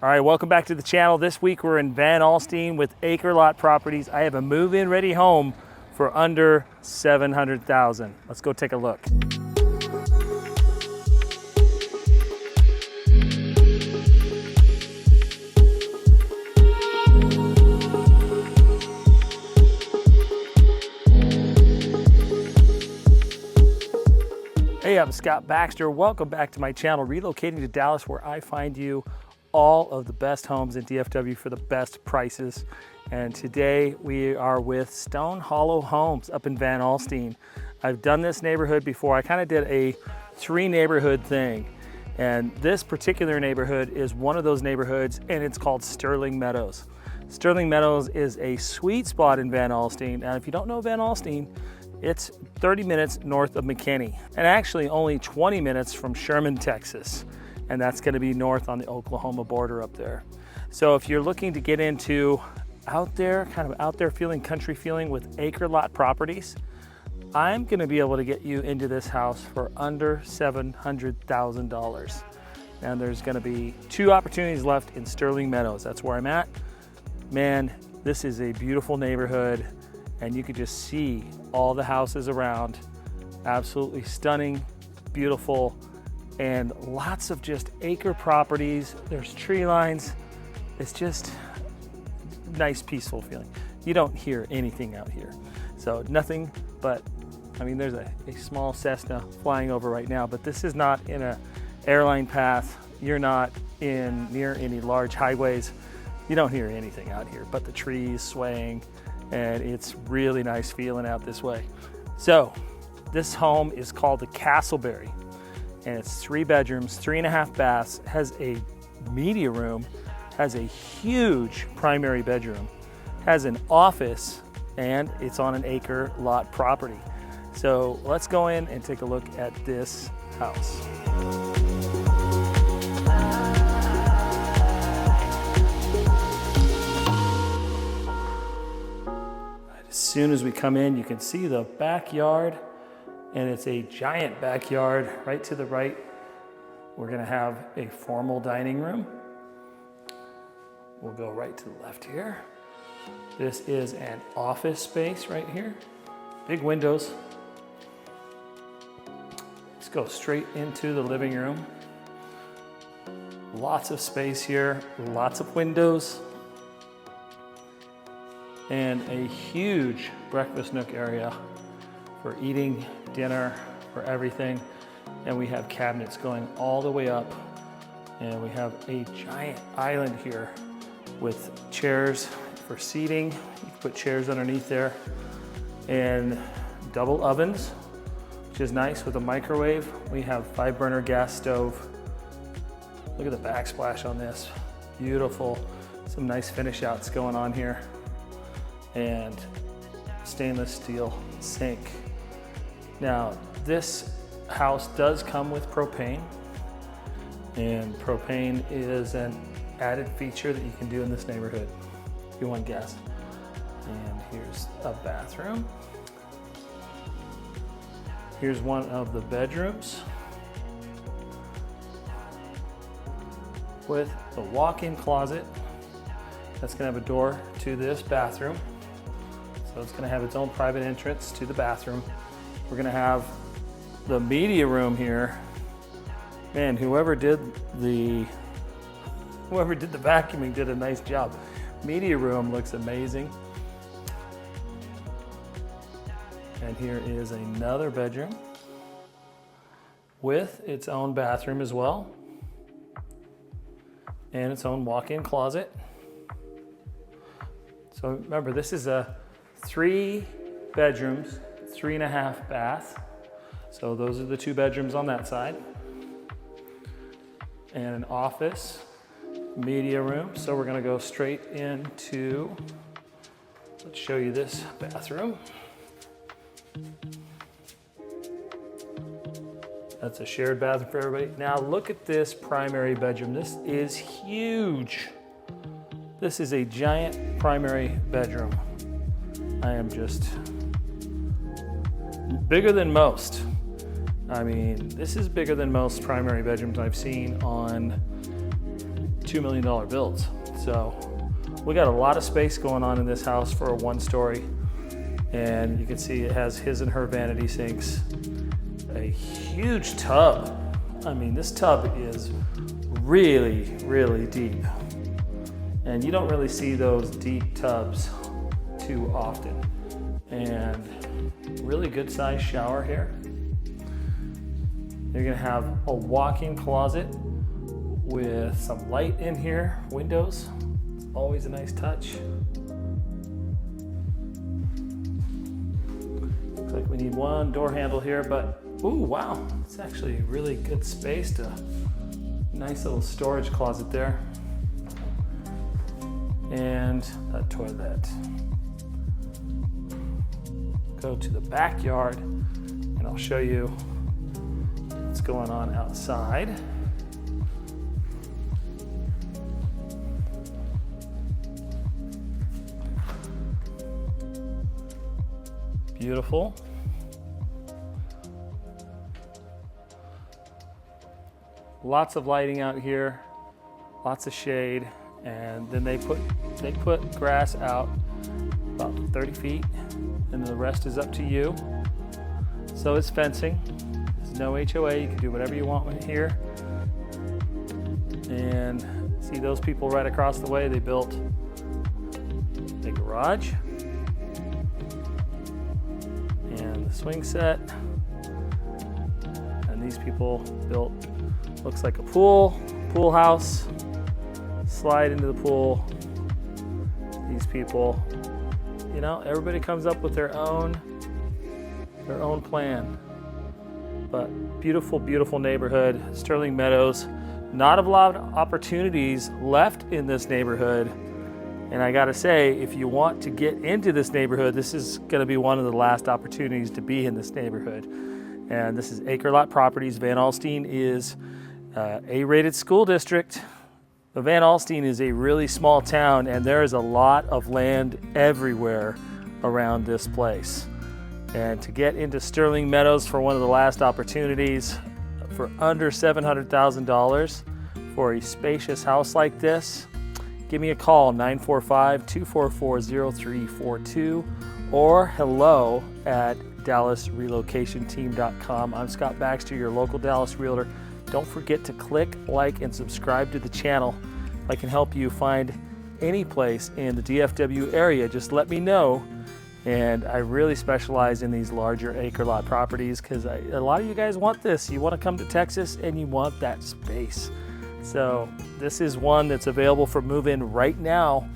All right, welcome back to the channel. This week we're in Van Alstyne with acre lot properties. I have a move-in ready home for under $700,000. Let's go take a look. Hey, I'm Scott Baxter. Welcome back to my channel, Relocating to Dallas, where I find you all of the best homes in DFW for the best prices. And today we are with Stonehollow Homes up in Van Alstyne. I've done this neighborhood before. I kind of did a 3-neighborhood thing. And this particular neighborhood is one of those neighborhoods, and it's called Sterling Meadows. Sterling Meadows is a sweet spot in Van Alstyne. And if you don't know Van Alstyne, it's 30 minutes north of McKinney, and actually only 20 minutes from Sherman, Texas. And that's gonna be north on the Oklahoma border up there. So if you're looking to get into out there, kind of out there feeling, country feeling with acre lot properties, I'm gonna be able to get you into this house for under $700,000. And there's gonna be 2 opportunities left in Sterling Meadows. That's where I'm at. Man, this is a beautiful neighborhood, and you can just see all the houses around. Absolutely stunning, beautiful, and lots of just acre properties. There's tree lines. It's just nice, peaceful feeling. You don't hear anything out here. So nothing but, I mean, there's a small Cessna flying over right now, but this is not in a airline path. You're not near any large highways. You don't hear anything out here but the trees swaying, and it's really nice feeling out this way. So this home is called the Castlebury, and it's 3 bedrooms, 3.5 baths, has a media room, has a huge primary bedroom, has an office, and it's on an acre lot property. So let's go in and take a look at this house. As soon as we come in, you can see the backyard, and it's a giant backyard. Right to the right, we're gonna have a formal dining room. We'll go right to the left here. This is an office space right here. Big windows. Let's go straight into the living room. Lots of space here, lots of windows, and a huge breakfast nook area for eating dinner, for everything. And we have cabinets going all the way up, and we have a giant island here with chairs for seating. You can put chairs underneath there, and double ovens, which is nice, with a microwave. We have 5-burner gas stove. Look at the backsplash on this. Beautiful. Some nice finish outs going on here. And stainless steel sink. Now, this house does come with propane, and propane is an added feature that you can do in this neighborhood if you want gas. And here's a bathroom. Here's one of the bedrooms with the walk-in closet. That's gonna have a door to this bathroom. So it's gonna have its own private entrance to the bathroom. We're gonna have the media room here. Man, whoever did the vacuuming did a nice job. Media room looks amazing. And here is another bedroom with its own bathroom as well, and its own walk-in closet. So remember, this is a 3 bedrooms, 3.5 bath. So those are the 2 bedrooms on that side. And an office, media room. So we're gonna go straight into, let's show you this bathroom. That's a shared bathroom for everybody. Now look at this primary bedroom. This is huge. This is a giant primary bedroom. I am just bigger than most. I mean, this is bigger than most primary bedrooms I've seen on $2 million builds. So we got a lot of space going on in this house for a 1-story. And you can see it has his and her vanity sinks, a huge tub. I mean, this tub is really, really deep. And you don't really see those deep tubs too often. And really good sized shower here. You're gonna have a walk-in closet with some light in here, windows. It's always a nice touch. Looks like we need one door handle here, but ooh, wow, it's actually really good space to, nice little storage closet there. And a toilet. Go to the backyard and I'll show you what's going on outside. Beautiful. Lots of lighting out here, lots of shade, and then they put grass out about 30 feet, and the rest is up to you. So it's fencing. There's no HOA. You can do whatever you want with here. And see those people right across the way? They built a garage and the swing set. And these people built, looks like a pool house. Slide into the pool. These people, you know, everybody comes up with their own plan. But beautiful, beautiful neighborhood, Sterling Meadows. Not a lot of opportunities left in this neighborhood. And I gotta say, if you want to get into this neighborhood, this is gonna be one of the last opportunities to be in this neighborhood. And this is Acre Lot Properties. Van Alstyne is A-rated school district. Van Alstyne is a really small town, and there is a lot of land everywhere around this place. And to get into Sterling Meadows for one of the last opportunities for under $700,000 for a spacious house like this, give me a call, 945-244-0342 or hello@DallasRelocationTeam.com. I'm Scott Baxter, your local Dallas realtor. Don't forget to click, like, and subscribe to the channel. If I can help you find any place in the DFW area, just let me know. And I really specialize in these larger acre lot properties because a lot of you guys want this. You want to come to Texas and you want that space. So this is one that's available for move-in right now.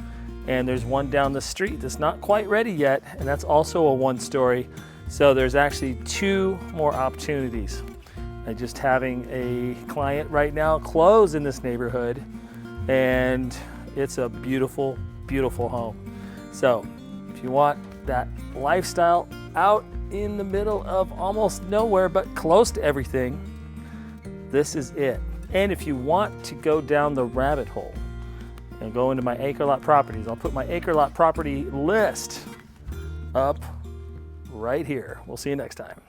And there's one down the street that's not quite ready yet, and that's also a 1-story. So there's actually 2 more opportunities. I'm just having a client right now close in this neighborhood, and it's a beautiful, beautiful home. So if you want that lifestyle out in the middle of almost nowhere but close to everything, this is it. And if you want to go down the rabbit hole and go into my acre lot properties, I'll put my acre lot property list up right here. We'll see you next time.